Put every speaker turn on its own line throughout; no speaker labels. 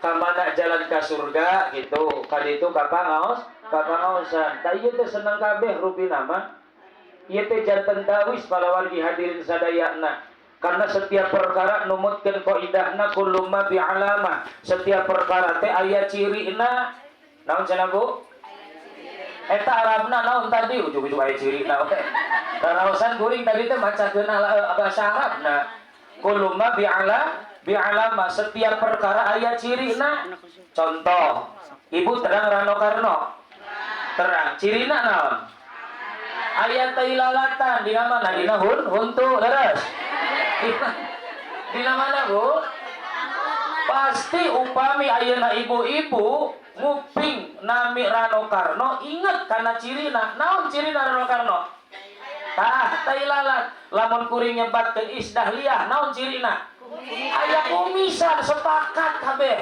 kamana jalan ke surga gitu. Kali itu kapangaosan. Da ieu teh seneng kabeh rupi nama. Ieu teh janten tawis para wargi hadirin sadayana. Karena setiap perkara numutkeun qaidahna kullu ma bi alamah. Setiap perkara teh aya cirina. Naon cenah Bu? Eta Arabna naon tadi ujug-ujug aya cirina we. Karaosan kuring tadi teh macakeun bahasa Arabna. Kullu ma bi alamah, setiap perkara aya cirina. Contoh, Ibu terang Rano Karno. Terang, cirina naon? Aya teh lalatan dina mana? Dina huntu leres. Dina mana Bu? Pasti upami ayeuna ibu-ibu nguping nami Rano Karno inget karena cirina. Naon cirina Rano Karno? Tah, tai lalat. Lamun kuring nyebatkeun isdahliyah, naon cirina? Aya kumisan sepakat kabeh.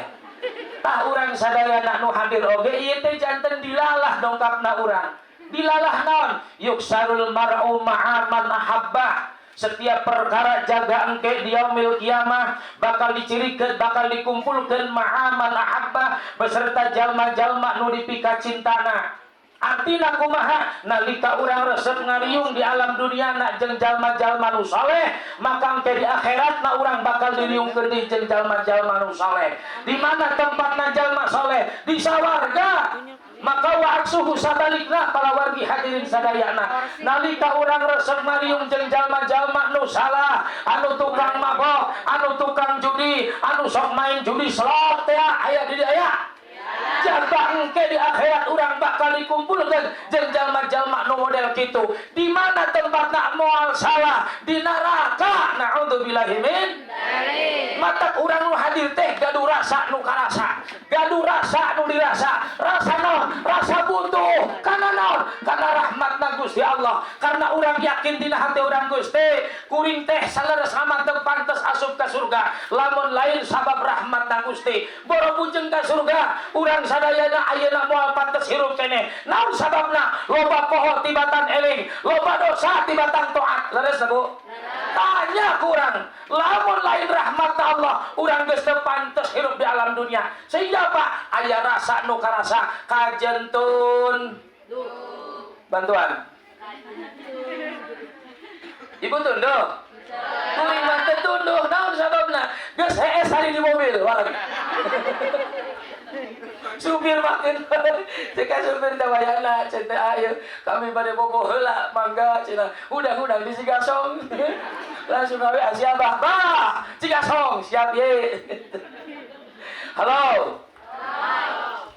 Tah urang sadayana nu hadir oge ieu teh janten dilalah dongkapna urang. Dilalah naon? Yuksarul mar'u ma'aman ahabbah. Setiap perkara jaga engke di yaumil kiamah bakal dicirikeun, bakal dikumpulkeun ma'aman ahabbah beserta jalma-jalma nu dipika cintana. Artina kumaha nalika urang resep ngariung di alam dunia na jeung jalma-jalma nu saleh, maka engke di akhiratna urang bakal diriungkeun di jeung jalma-jalma nu saleh. Di mana tempatna jalma saleh? Di sawarga. Maka wa'aksuhu sabalikna para wargi hadirin sadayana. Nalika urang resep ngariung jeung jalma-jalma nu salah, anu tukang mabok, anu tukang judi, anu sok main judi slot teh aya di aya. Jaga engke di akhirat urang bakal dikumpulkeun jeung jalma-jalma nu model kitu. Di mana tempatna moal salah? Di neraka. Naudzubillahi min dzalik. Mata urang nu hadir teh gaduh rasa nu karasa, gaduh rasa nu dirasa. Rasa naon? Rasa butuh. Karena naon? Karena rahmatna Gusti Allah. Karena urang yakin dina hati urang Gusti, kuring teh saleres amat teu pantes asup ka surga lamun lain sabab rahmatna Gusti. Boro-bujeng ka surga urang sadayana ayeuna moal pantes hirup keneh. Naon sababna? Loba poho tibatan eling, loba dosa tibatan taat. Leres Bu? Tanya kurang, lamun lain rahmatna Allah, urang geus teu pantes hirup di alam dunia. Sehingga Pak, aya rasa nu karasa kajentun. Bantuan. Ibu tunduh. Kuring mah teu tunduh, naon sababna? Geus hees hari di mobil, walag. Supir makin cek supir dawayana cete ayo kami pada bobo heula mangga cenah udang-udang di Cigasong langsung gawe asia bah Cigasong siap ye. Halo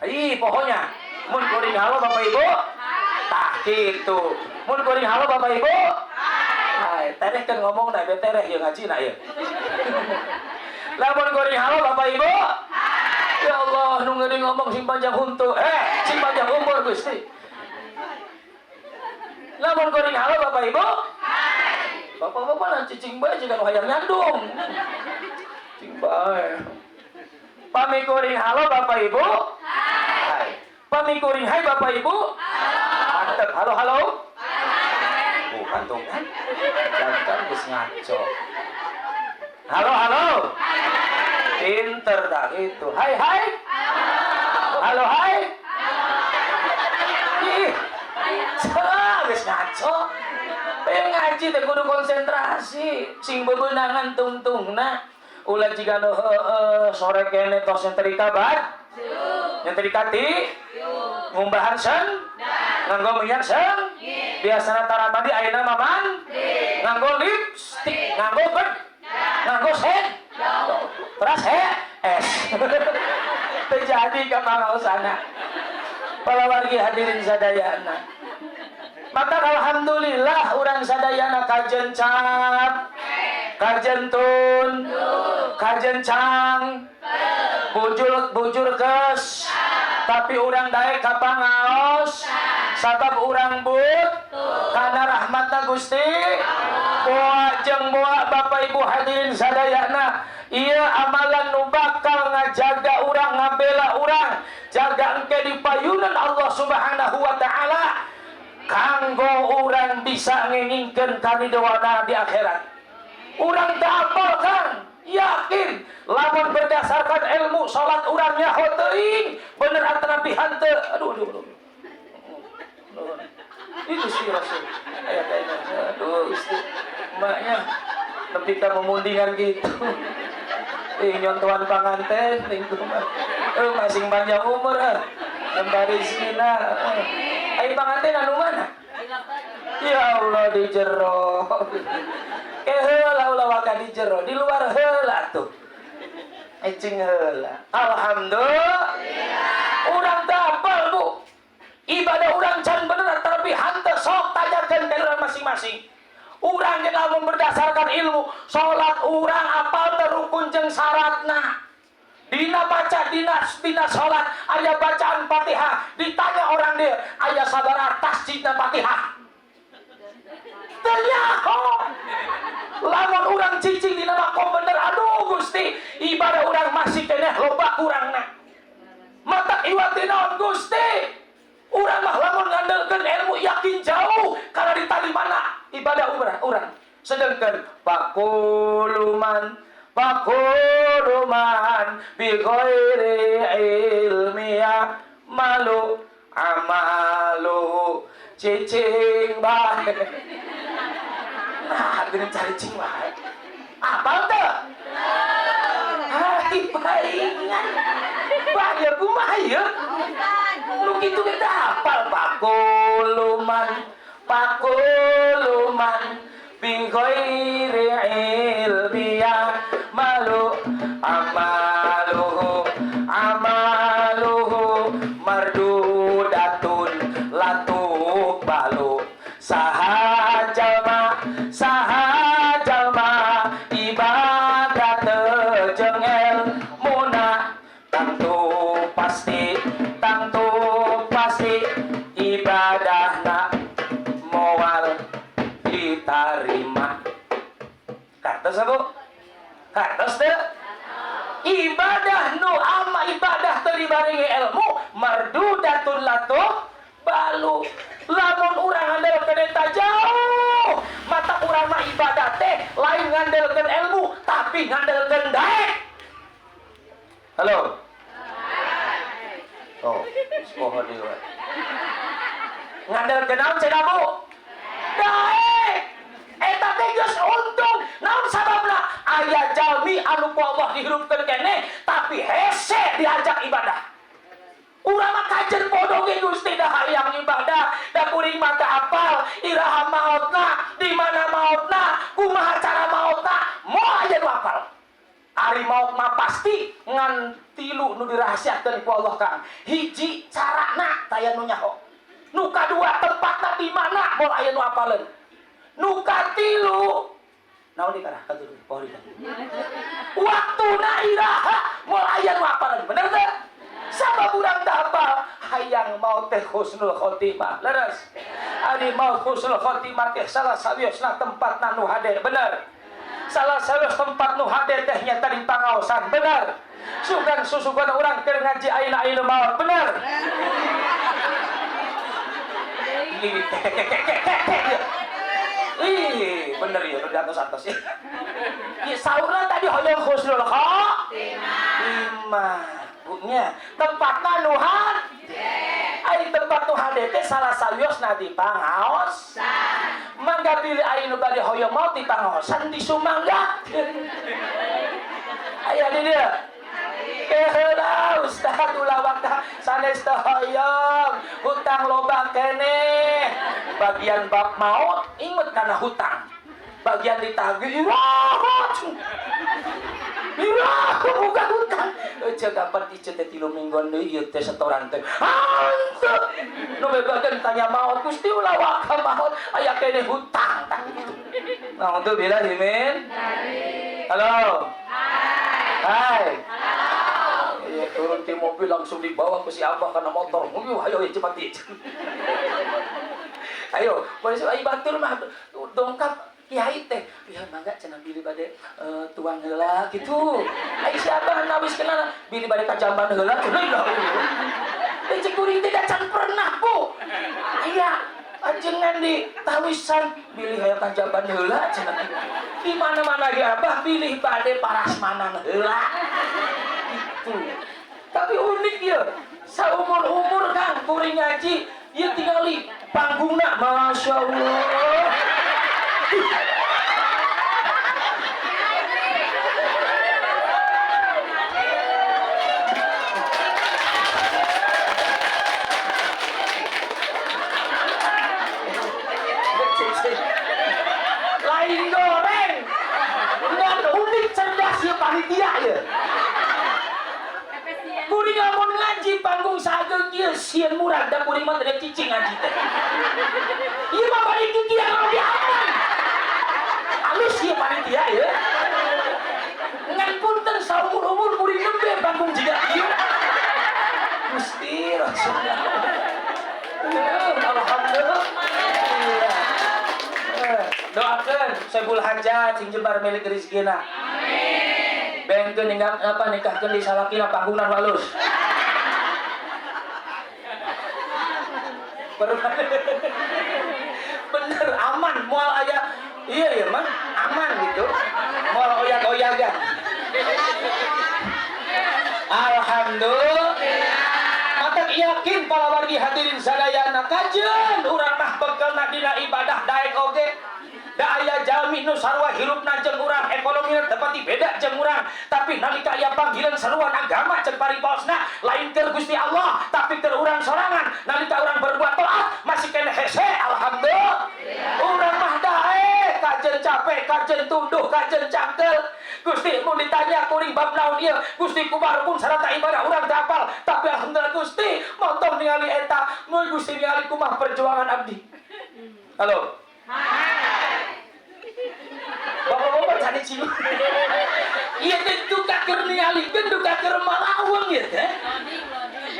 ih pohonnya mun kuring halo Bapak Ibu tah kitu mun kuring halo Bapak Ibu hai tereh kan ngomong na betereh ye ngaji na ye lamun kuring halo Bapak Ibu. Ya Allah, nu ngeuring ngomong sing panjang huntu. Sing panjang umur Gusti. Lamun kuring halo Bapak Ibu? Hai. Bapak-bapak lan cicing bae jiga nu hayang nyandung. Cing bae. Pami kuring halo Bapak Ibu? Hai. Pami kuring hai Bapak Ibu? Hai. Mantep. Halo. Hai. Oh, kantung kan? Jangan geus ngaco. Halo. Pinter dah gitu. Hai. Halo hai. Ih. Geus ngaco. Pengen ngaji teh kudu konsentrasi. Sing bebeunangan tungtungna. Ulah jiga nu sore kene tos nyetrika bat. Nyetrika ti. Ngumbahan sen. Nganggo minyak sen. Biasana taramadi ayeuna maman. Nganggo lipstick, nganggo bed. Nganggo sen. Terus es terjadi ke sana para wargi hadirin sadayana. Maka alhamdulillah urang sadayana kajencap kajentun kajencang bujur kes tapi urang daek kapangaos sabab urang but karena rahmatna Gusti boa jeung boa Bapak Ibu hadirin sadayana. Iya amalan nu bakal ngajaga urang ngabela urang jaga engke di payunan Allah Subhanahu wa taala kanggo urang bisa ngengingkeun kanidewana di akhirat. Urang teu apal kan yakin lamun berdasarkan ilmu salat urang nyaho teuing bener antara hante aduh itu Gusti Rasul ayat aduh Gusti maknya ketika memundingan gitu nyontohan panganten masing panjang umur kembali sina ayo panganten anu mana ya Allah di jero heula ulah waka di jero di luar heula tuh ecing heula alhamdulillah urang tapal Bu ibadah urang can bener tapi hante sok tajarkeun ka urang masing-masing urang ge lamun berdasarkan ilmu salat urang apal teh rukun jeung syaratna dina baca dina salat aya bacaan Fatihah ditanya orang dia aya sabaraha tasjidna Fatihah ternyaho lamun urang cicing dina makom bener aduh Gusti ibadah urang masih keneh loba kurangna mata iwati naon Gusti urang mah lamun ngandelkeun ilmu yakin jauh kana ditarimana ibadah urang sedengkeun pakuluman bi ghairi ilmiya malu amalu cicing bae nah geuning cari cing wae apal teu hai paingan bahaya kumaha ieu nu kitu ge hafal pakuluman bi ghairi ilmiya malu amaluhu mardudatun latuk balu saha jalma ibadah jeung ilmuna tangtu pasti ibadahna moal ditarima kartos Bu kartos teu ibadah nu ama ibadah teu dibarengi ilmu mardudatun latuk balu lamun urang ngandelkeun eta jauh mata urang mah ibadah teh lain ngandelkeun ilmu tapi ngandelkeun daek halo oh sekolah deui ngandelkeun naon cenah Bu daek eta teh geus untung naon sababna aya jalmi anu ku Allah dihirupkeun keneh tapi hese diajak ibadah urang mah kajen bodoh ge Gusti dah hayang ibadah da kuring mah teu apal iraha maotna di mana maotna kumaha cara maotna moal aya nu apal ari maot mah pasti ngan tilu nu dirahasiakeun ku Allah Kang hiji carana taya nu nyaho nu kadua tempatna di mana moal aya nu apaleun nu katilu naon dikarah katuh pohon waktuna iraha moal aya nu apaleun bener teu sabab urang teu hafal hayang maot teh husnul khotimah leres ari maot husnul khotimah teh salah sawiosna tempatna nu hade bener salah sawios tempat nu hade teh nyata di pangaosan bener sugan susugan urang keur ngaji ayeuna maot bener ih bener ya udah atas ya saurna tadi hoyong husnul khotimah bunya tempatna nu hade ai tempat nu hade teh salah sawiosna di pangaosan mangga pilih ai nu bade hoyong mau di pangaosan disumanggakeun aya di dieu keheula ustaz ulah waktu sanes teu hoyong hutang loba keneh bagian bab maut inget kana hutang bagian ditagih bukan hutang jaga perti teh 3 mingguan deui ieu teh setoran teh hanteu nu bebageun tanya maot Gusti ulah waka maot aya keneh hutang tah kitu naon teu bila Himin halo hai iya turun di mobil langsung dibawa ke si Abah karena motor mobil ayo cepat ayo boleh sih batur mah dongkap kiai teh ya mangga cenah bili bade tuang heula gitu ai siapa nawis kenal bili bade ka jamban heula cenah teh cek kuring teh can pernah Bu aya ajengan di tawisan pilih kayak kanjaban heula cenah di mana-mana ge abah pilih bade parasmanan heula gitu. Tapi unik ya saumur-umur Kang kuring ngaji ieu tingali panggungna Masya Allah. Lain goreng dengan unik cerdas ya panitia ya kuring lamun ngaji panggung sageng ieu sieun murah da kuring mah teu cicing ngaji teh ieu mah panitia lebih aman halus ieu panitia ya ngan punten saumur-umur kuring nembe panggung jiga ieu Gusti Rasulullah alhamdulillah doakan Saiful Hajat sing jembar milik rezekina amin bengkeun ninggal apa nikahkeun di salakina panggungna halus bener aman moal aya iya ya mah aman gitu moal oyak-oyagan alhamdulillah matak yakin para wargi hadirin sadayana kajeun urang mah bekelna dina ibadah daek oge da aya jalmi nu sarua hirupna jeung urang ekonomina tepati beda jeung urang tapi nalika aya panggilan saruan agama jeung paribosna lain keur Gusti Allah tapi keur urang sorangan nalika urang berbuat taat masih kena hese alhamdulillah urang mah dae kajen capek kajen tunduh kajen cangkel Gusti mun ditanya kuring bab naon ieu Gusti kumaha rukun sarata ibadah urang teu hafal tapi alhamdulillah Gusti montong ningali eta mun Gusti ningali kumaha perjuangan abdi halo bapak-bapak cari cium iya tentu kakir ningali tentu kakir malawang ya teh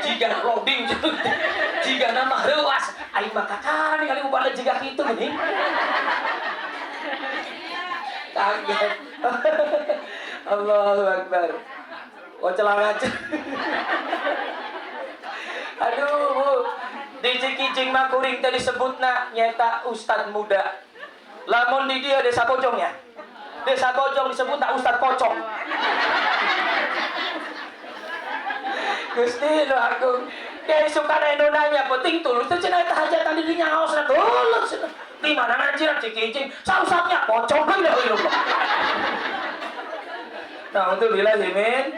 jika loading gitu jika nama rewas aing mah kakak ningali ubah jika kitu geuning kaget Allahu Akbar wacelang aja aduh di Cikijing mah kuring teh disebutna nyata ustad muda lamun di dia desa Pocong ya desa Pocong disebut tak ustad pocong Gusti lo aku kayak suka anu nanya penting tulus teh cenah teh hajatan di dinya ngaosna tulus di mana ngaji Cikijing sausapnya pocong kan dah ilmu nah untuk bila himin